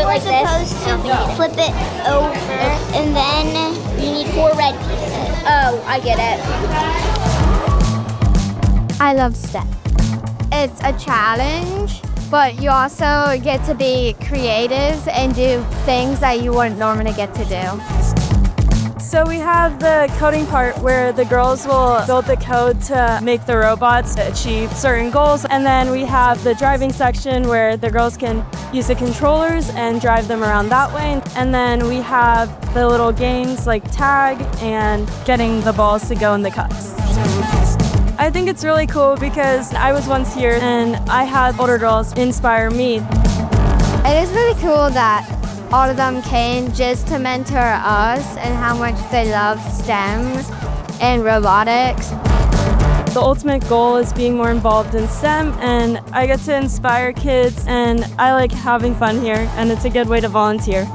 like supposed to flip it over, and then you need 4 red pieces. Oh, I get it. I love STEM. It's a challenge, but you also get to be creative and do things that you wouldn't normally get to do. So we have the coding part where the girls will build the code to make the robots achieve certain goals. And then we have the driving section where the girls can use the controllers and drive them around that way. And then we have the little games like tag and getting the balls to go in the cups. I think it's really cool because I was once here and I had older girls inspire me. It is really cool that all of them came just to mentor us and how much they love STEM and robotics. The ultimate goal is being more involved in STEM, and I get to inspire kids, and I like having fun here, and it's a good way to volunteer.